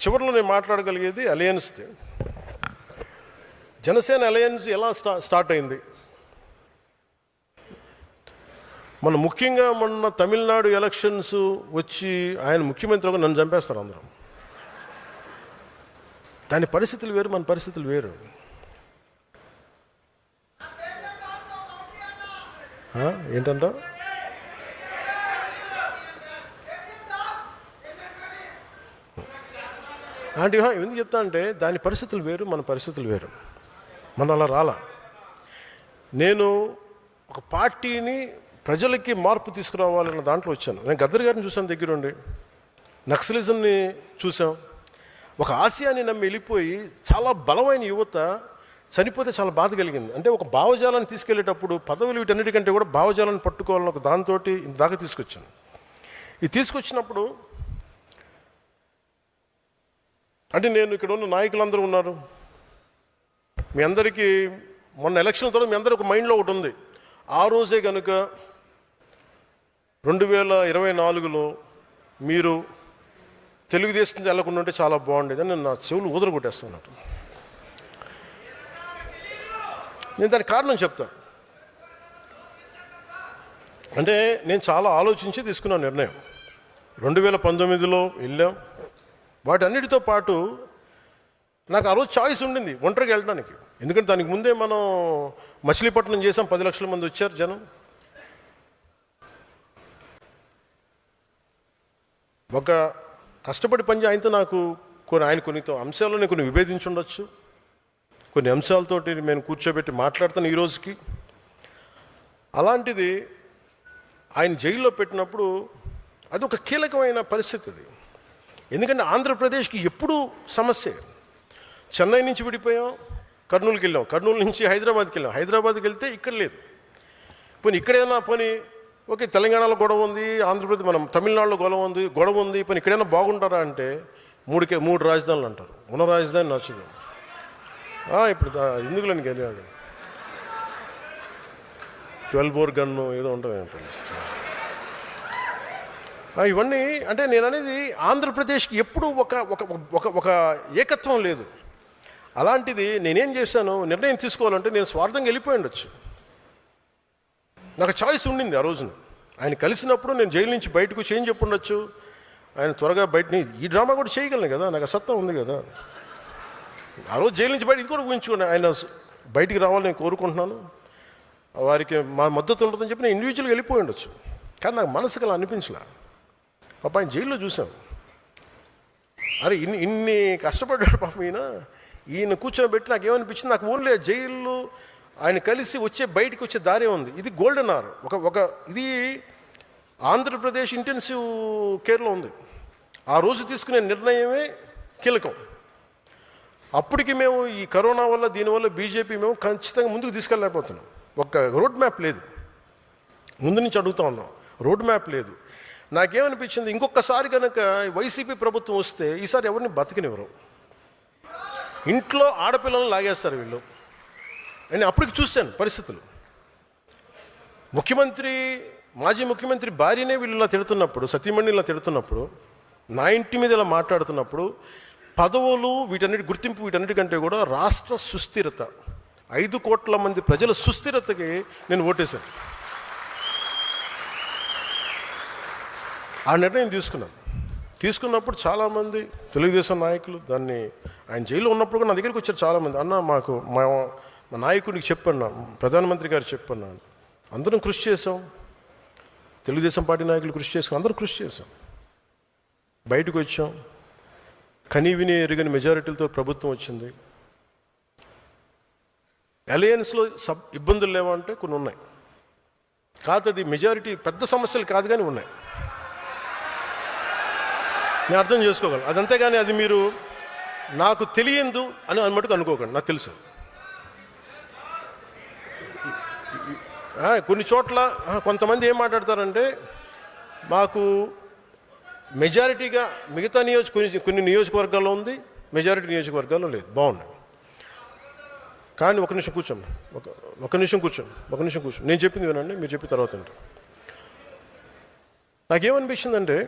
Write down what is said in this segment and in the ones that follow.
చివరిలో నేను మాట్లాడగలిగేది అలయన్స్ది. జనసేన అలయన్స్ ఎలా స్టార్ట్ అయింది? ముఖ్యంగా మొన్న తమిళనాడు ఎలక్షన్స్ వచ్చి ఆయన ముఖ్యమంత్రిగా నన్ను చంపేస్తారు అందరం. దాని పరిస్థితులు వేరు, మన పరిస్థితులు వేరు. ఏంటంట అంటే ఎందుకు చెప్తా అంటే దాని పరిస్థితులు వేరు, మన పరిస్థితులు వేరు. మన అలా రాలా. నేను ఒక పార్టీని ప్రజలకి మార్పు తీసుకురావాలన్న దాంట్లో వచ్చాను. నేను గద్దర్ గారిని చూసాను దగ్గరుండి, నక్సలిజంని చూసాం. ఒక ఆశయాన్ని నమ్మి వెళ్ళిపోయి చాలా బలమైన యువత చనిపోతే చాలా బాధ కలిగింది. అంటే ఒక భావజాలాన్ని తీసుకెళ్లేటప్పుడు పదవులు వీటన్నిటికంటే కూడా భావజాలాన్ని పట్టుకోవాలని ఒక దాంతో ఇందాక తీసుకొచ్చాను. ఇది తీసుకొచ్చినప్పుడు అంటే నేను ఇక్కడ ఉన్న నాయకులందరూ ఉన్నారు. మీ అందరికీ మొన్న ఎలక్షన్ తర్వాత మీ అందరూ ఒక మైండ్లో ఒకటి ఉంది. ఆ రోజే కనుక 2024లో మీరు తెలుగుదేశం వెళ్ళకుండా ఉంటే చాలా బాగుండేది అని నేను నా చెవులు ఊదర కొట్టేస్తున్నట్టు. నేను దానికి కారణం చెప్తా. అంటే నేను చాలా ఆలోచించి తీసుకున్న నిర్ణయం. 2019లో వెళ్ళాం. వాటన్నిటితో పాటు నాకు ఆ రోజు చాయిస్ ఉండింది ఒంటరికి వెళ్ళడానికి. ఎందుకంటే దానికి ముందే మనం మచిలీపట్నం చేసాం, 10 లక్షల మంది వచ్చారు జనం. ఒక కష్టపడి పని ఆయనతో నాకు ఆయన కొన్ని అంశాల్లో నేను కొన్ని విభేదించి ఉండొచ్చు. కొన్ని అంశాలతోటి నేను కూర్చోబెట్టి మాట్లాడతాను ఈ రోజుకి. అలాంటిది ఆయన జైల్లో పెట్టినప్పుడు అది ఒక కీలకమైన పరిస్థితి అది. ఎందుకంటే ఆంధ్రప్రదేశ్కి ఎప్పుడూ సమస్య. చెన్నై నుంచి విడిపోయాం, కర్నూలుకి వెళ్ళాం, కర్నూలు నుంచి హైదరాబాద్కి వెళ్ళాం, హైదరాబాద్కి వెళ్తే ఇక్కడ లేదు. పోనీ ఇక్కడైనా పోనీ ఓకే తెలంగాణలో గొడవ ఉంది, ఆంధ్రప్రదేశ్ మనం తమిళనాడులో గొడవ ఉంది పోనీ ఇక్కడైనా బాగుంటారా అంటే మూడు రాజధానులు అంటారు. ఉన్న రాజధాని నచ్చదు. ఇప్పుడు ఎందుకులో గెలియాలి 12 బోర్ గన్ను ఏదో ఉంటుంది. ఇవన్నీ అంటే నేను అనేది ఆంధ్రప్రదేశ్కి ఎప్పుడూ ఒక ఏకత్వం లేదు. అలాంటిది నేనేం చేశాను, నిర్ణయం తీసుకోవాలంటే నేను స్వార్థంగా వెళ్ళిపోయి ఉండొచ్చు. నాకు చాయిస్ ఉండింది ఆ రోజున. ఆయన కలిసినప్పుడు నేను జైలు నుంచి బయటకు చేంజ్ చెప్పి ఉండొచ్చు. ఆయన త్వరగా బయటని ఈ డ్రామా కూడా చేయగలను కదా, నాకు సత్తా ఉంది కదా. ఆ రోజు జైలు నుంచి బయట ఇది కూడా ఊహించుకోండి, ఆయన బయటికి రావాలని నేను కోరుకుంటున్నాను. వారికి మా మద్దతు ఉంటుందని చెప్పి నేను ఇండివిజువల్గా వెళ్ళిపోయి ఉండొచ్చు. కానీ నాకు మనసుకు అలా అనిపించలే. పాప ఆయన జైల్లో చూసాం. అరే ఇన్ని కష్టపడ్డాడు పాప ఈయన కూర్చోబెట్టి నాకు ఏమనిపించింది, నాకు ఓన్లీ జైల్లో ఆయన కలిసి బయటికి వచ్చే దారే ఉంది. ఇది గోల్డెన్ అవర్. ఇది ఆంధ్రప్రదేశ్ ఇంటెన్సివ్ కేర్లో ఉంది. ఆ రోజు తీసుకునే నిర్ణయమే కీలకం. అప్పటికి మేము ఈ కరోనా వల్ల దీనివల్ల బీజేపీ మేము ఖచ్చితంగా ముందుకు తీసుకెళ్ళలేకపోతున్నాం. ఒక రోడ్ మ్యాప్ లేదు. ముందు నుంచి అడుగుతా ఉన్నాం, రోడ్ మ్యాప్ లేదు. నాకేమనిపించింది, ఇంకొకసారి కనుక వైసీపీ ప్రభుత్వం వస్తే ఈసారి ఎవరిని బతికినివ్వరు. ఇంట్లో ఆడపిల్లలను లాగేస్తారు వీళ్ళు. నేను అప్పటికి చూశాను పరిస్థితులు. మాజీ ముఖ్యమంత్రి భార్యనే వీళ్ళు ఇలా తిడుతున్నప్పుడు, సతీమణి ఇలా తిడుతున్నప్పుడు, నా ఇంటి మీద ఇలా మాట్లాడుతున్నప్పుడు, పదవులు వీటన్నిటి గుర్తింపు వీటన్నిటికంటే కూడా రాష్ట్ర సుస్థిరత, 5 కోట్ల మంది ప్రజల సుస్థిరతకి నేను ఓటేశాను. ఆ నిర్ణయం తీసుకున్నప్పుడు చాలామంది తెలుగుదేశం నాయకులు దాన్ని ఆయన జైల్లో ఉన్నప్పుడు కూడా నా దగ్గరికి వచ్చారు చాలామంది. అన్న మాకు మా నాయకుడికి చెప్పన్నా, ప్రధానమంత్రి గారు చెప్పన్నా. అందరం కృషి చేసాం, తెలుగుదేశం పార్టీ నాయకులు కృషి చేసాం, అందరం కృషి చేసాం. బయటకు వచ్చాం, కనీవిని ఎరుగని మెజారిటీలతో ప్రభుత్వం వచ్చింది. అలయన్స్లో ఇబ్బందులు లేవంటే కొన్ని ఉన్నాయి. కాదు అది మెజారిటీ పెద్ద సమస్యలు కాదు కానీ ఉన్నాయి. నేను అర్థం చేసుకోగలను. అదంతే కానీ అది మీరు నాకు తెలియదు అని మటుకు అనుకోకండి. నాకు తెలుసు. కొన్ని చోట్ల కొంతమంది ఏం మాట్లాడతారంటే మాకు మెజారిటీగా మిగతా కొన్ని నియోజకవర్గాల్లో ఉంది, మెజారిటీ నియోజకవర్గాల్లో లేదు. బాగున్నాయి. కానీ ఒక నిమిషం కూర్చోండి. నేను చెప్పింది వినండి, మీరు చెప్పిన తర్వాత అంటే నాకేమనిపించిందంటే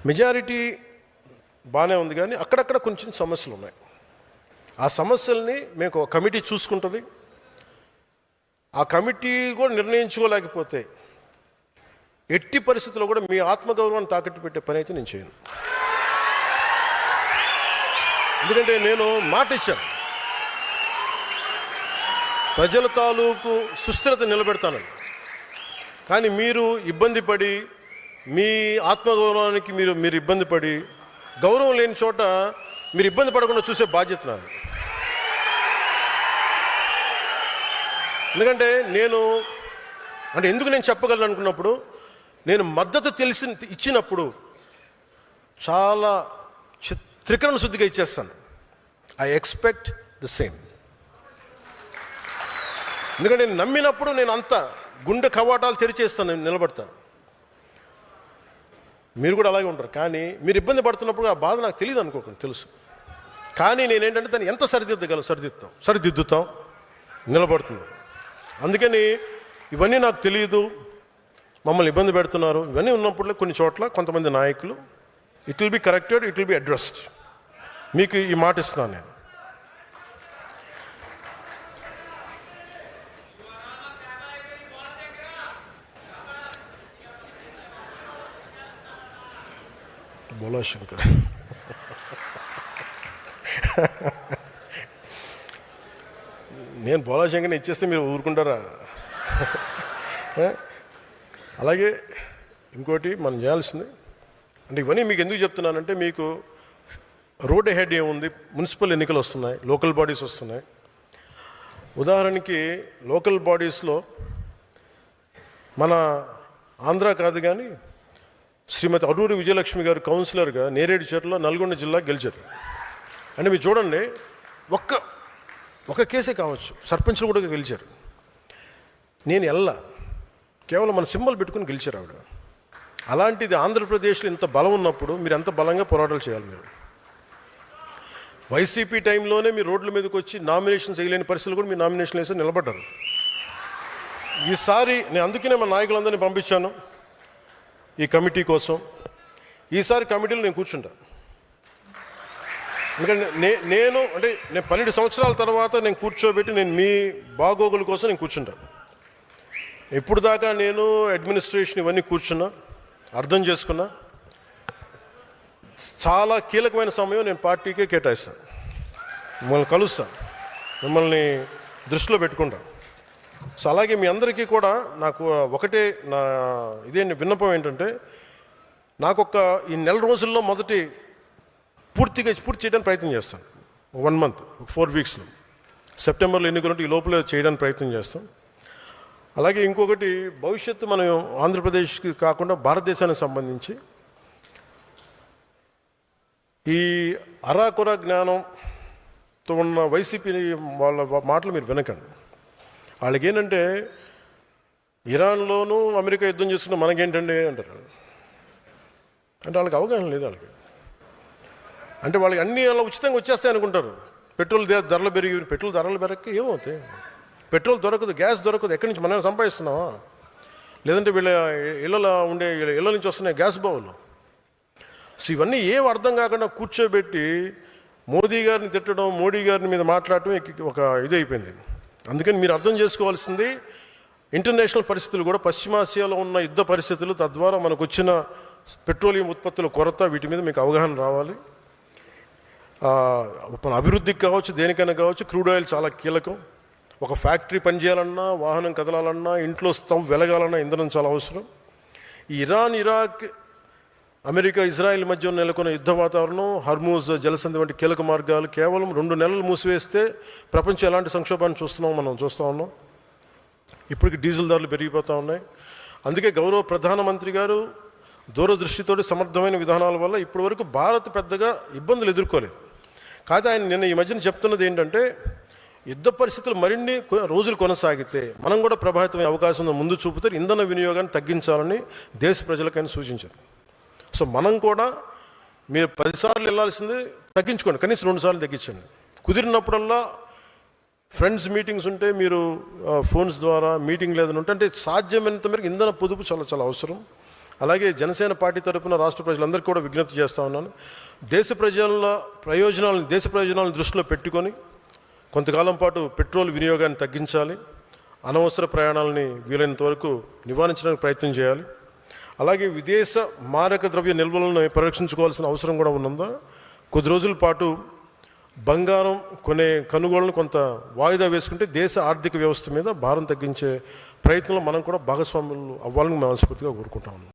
మెజారిటీ బాగానే ఉంది, కానీ అక్కడక్కడ కొంచెం సమస్యలు ఉన్నాయి. ఆ సమస్యల్ని మేము ఒక కమిటీ చూసుకుంటుంది. ఆ కమిటీ కూడా నిర్ణయించుకోలేకపోతే ఎట్టి పరిస్థితుల్లో కూడా మీ ఆత్మగౌరవాన్ని తాకట్టు పెట్టే పని అయితే నేను చేయను. ఎందుకంటే నేను మాట ఇచ్చాను, ప్రజల తాలూకు సుస్థిరత నిలబెడతానని. కానీ మీరు ఇబ్బంది పడి, మీ ఆత్మగౌరవానికి మీరు ఇబ్బంది పడి, గౌరవం లేని చోట మీరు ఇబ్బంది పడకుండా చూసే బాధ్యత నాది. ఎందుకంటే ఎందుకు నేను చెప్పగలను అనుకున్నప్పుడు, నేను మద్దతు ఇచ్చినప్పుడు చాలా త్రికరణ శుద్ధిగా ఇచ్చేస్తాను. I expect the same. ఎందుకంటే నేను నమ్మినప్పుడు నేను అంతా గుండె కవాటాలు తెరిచేస్తాను, నేను నిలబడతాను. మీరు కూడా అలాగే ఉంటారు. కానీ మీరు ఇబ్బంది పడుతున్నప్పుడు ఆ బాధ నాకు తెలియదు అనుకోకండి, తెలుసు. కానీ నేనేంటంటే దాన్ని ఎంత సరిదిద్దుతాం, నిలబడుతుంది. అందుకని ఇవన్నీ నాకు తెలియదు, మమ్మల్ని ఇబ్బంది పెడుతున్నారు, ఇవన్నీ ఉన్నప్పుడు కొన్ని చోట్ల కొంతమంది నాయకులు it will be corrected, it will be addressed. మీకు ఈ మాట ఇస్తున్నాను నేను. బోలా శంకర్, నేను బోలా శంకర్ని ఇచ్చేస్తే మీరు ఊరుకుంటారా? అలాగే ఇంకోటి మనం చేయాల్సింది అంటే, ఇవన్నీ మీకు ఎందుకు చెప్తున్నానంటే, మీకు రోడ్ హెడ్ ఏముంది, మున్సిపల్ ఎన్నికలు వస్తున్నాయి, లోకల్ బాడీస్ వస్తున్నాయి. ఉదాహరణకి లోకల్ బాడీస్లో మన ఆంధ్ర కాదు కానీ శ్రీమతి అరూరి విజయలక్ష్మి గారు కౌన్సిలర్గా నేరేడుచర్ల నల్గొండ జిల్లా గెలిచారు. అంటే మీరు చూడండి, ఒక కేసే కావచ్చు, సర్పంచ్లు కూడా గెలిచారు. నేను కేవలం మన సింబల్ పెట్టుకుని గెలిచారు ఆవిడ. అలాంటిది ఆంధ్రప్రదేశ్లో ఇంత బలం ఉన్నప్పుడు మీరు ఎంత బలంగా పోరాటాలు చేయాలి. మీరు వైసీపీ టైంలోనే మీరు రోడ్ల మీదకి వచ్చి నామినేషన్స్ వేయలేని పరిస్థితులు కూడా మీరు నామినేషన్ వేసి నిలబడ్డారు. ఈసారి నేను అందుకనే మా నాయకులందరినీ పంపించాను ఈ కమిటీ కోసం. ఈసారి కమిటీలో నేను కూర్చుంటాను. ఎందుకంటే నేను 12 సంవత్సరాల తర్వాత నేను కూర్చోబెట్టి నేను మీ బాగోగుల కోసం నేను కూర్చుంటాను. ఎప్పుడు దాకా నేను అడ్మినిస్ట్రేషన్ ఇవన్నీ కూర్చున్నా, అర్థం చేసుకున్నా. చాలా కీలకమైన సమయం నేను పార్టీకే కేటాయిస్తాను, మిమ్మల్ని కలుస్తాను, మిమ్మల్ని దృష్టిలో పెట్టుకుంటాను. సో అలాగే మీ అందరికీ కూడా నాకు ఒకటే విన్నపం ఏంటంటే, ఈ నెల రోజుల్లో పూర్తి చేయడానికి ప్రయత్నం చేస్తాను. 1 month 4 weeksలో సెప్టెంబర్లో ఎన్నికలు ఈ లోపల చేయడానికి ప్రయత్నం చేస్తాం. అలాగే ఇంకొకటి, భవిష్యత్తు మనం ఆంధ్రప్రదేశ్కి కాకుండా భారతదేశానికి సంబంధించి ఈ అరాకొర జ్ఞానంతో ఉన్న వైసీపీ వాళ్ళ మాటలు మీరు వినకండి. వాళ్ళకి ఏంటంటే, ఇరాన్లోనూ అమెరికా యుద్ధం చేస్తున్న మనకేంటండి అంటారు. అంటే వాళ్ళకి అవగాహన లేదు. అంటే వాళ్ళకి అన్నీ అలా ఉచితంగా వచ్చేస్తాయి అనుకుంటారు. పెట్రోల్ ధరలు పెరగక ఏమవుతాయి? పెట్రోల్ దొరకదు, గ్యాస్ దొరకదు. ఎక్కడి నుంచి మనం సంపాదిస్తున్నావా? లేదంటే వీళ్ళ ఇళ్ళ నుంచి వస్తున్నాయి గ్యాస్ బావులు. సో ఇవన్నీ ఏం అర్థం కాకుండా కూర్చోబెట్టి మోదీ గారిని తిట్టడం, మోడీ గారిని మీద మాట్లాడటం ఒక అయిపోయింది. అందుకని మీరు అర్థం చేసుకోవాల్సింది, ఇంటర్నేషనల్ పరిస్థితులు కూడా, పశ్చిమాసియాలో ఉన్న యుద్ధ పరిస్థితులు, తద్వారా మనకు వచ్చిన పెట్రోలియం ఉత్పత్తుల కొరత, వీటి మీద మీకు అవగాహన రావాలి. అభివృద్ధికి కావచ్చు, దేనికైనా కావచ్చు, క్రూడ్ ఆయిల్ చాలా కీలకం. ఒక ఫ్యాక్టరీ పనిచేయాలన్నా, వాహనం కదలాలన్నా, ఇంట్లో స్టవ్ వెలగాలన్నా ఇంధనం చాలా అవసరం. ఈ ఇరాన్, ఇరాక్, అమెరికా, ఇజ్రాయెల్ మధ్య నెలకొన్న యుద్ధ వాతావరణం, హర్మూజ్ జలసంధి వంటి కీలక మార్గాలు కేవలం 2 నెలలు మూసివేస్తే ప్రపంచం ఎలాంటి సంక్షోభాన్ని మనం చూస్తూ ఉన్నాం. ఇప్పటికి డీజిల్ ధరలు పెరిగిపోతూ ఉన్నాయి. అందుకే గౌరవ ప్రధానమంత్రి గారు దూరదృష్టితో సమర్థమైన విధానాల వల్ల ఇప్పటి వరకు భారత్ పెద్దగా ఇబ్బందులు ఎదుర్కోలేదు. కాకపోతే ఆయన నిన్న ఈ మధ్యన చెప్తున్నది ఏంటంటే, యుద్ధ పరిస్థితులు మరిన్ని రోజులు కొనసాగితే మనం కూడా ప్రభావితమయ్యే అవకాశం ముందు చూపుతారు. ఇంధన వినియోగాన్ని తగ్గించాలని దేశ ప్రజలకైనా సూచించారు. సో మనం కూడా, మీరు 10 సార్లు వెళ్ళాల్సింది తగ్గించుకోండి, కనీసం 2 సార్లు తగ్గించండి. కుదిరినప్పుడల్లా ఫ్రెండ్స్ మీటింగ్స్ ఉంటే మీరు ఫోన్స్ ద్వారా మీటింగ్ లేదని ఉంటే, అంటే సాధ్యమైనంత మేరకు ఇంధన పొదుపు చాలా చాలా అవసరం. అలాగే జనసేన పార్టీ తరపున రాష్ట్ర ప్రజలందరికీ కూడా విజ్ఞప్తి చేస్తూ ఉన్నాను. దేశ ప్రయోజనాలను దృష్టిలో పెట్టుకొని కొంతకాలం పాటు పెట్రోల్ వినియోగాన్ని తగ్గించాలి. అనవసర ప్రయాణాలని వీలైనంత వరకు నివారించడానికి ప్రయత్నం చేయాలి. అలాగే విదేశ మారక ద్రవ్య నిల్వలను పరిరక్షించుకోవాల్సిన అవసరం కూడా ఉన్నందా కొద్ది రోజుల పాటు బంగారం కొనుగోళ్ళను కొంత వాయిదా వేసుకుంటే దేశ ఆర్థిక వ్యవస్థ మీద భారం తగ్గించే ప్రయత్నంలో మనం కూడా భాగస్వాములు అవ్వాలని మనస్ఫూర్తిగా కోరుకుంటా ఉన్నాం.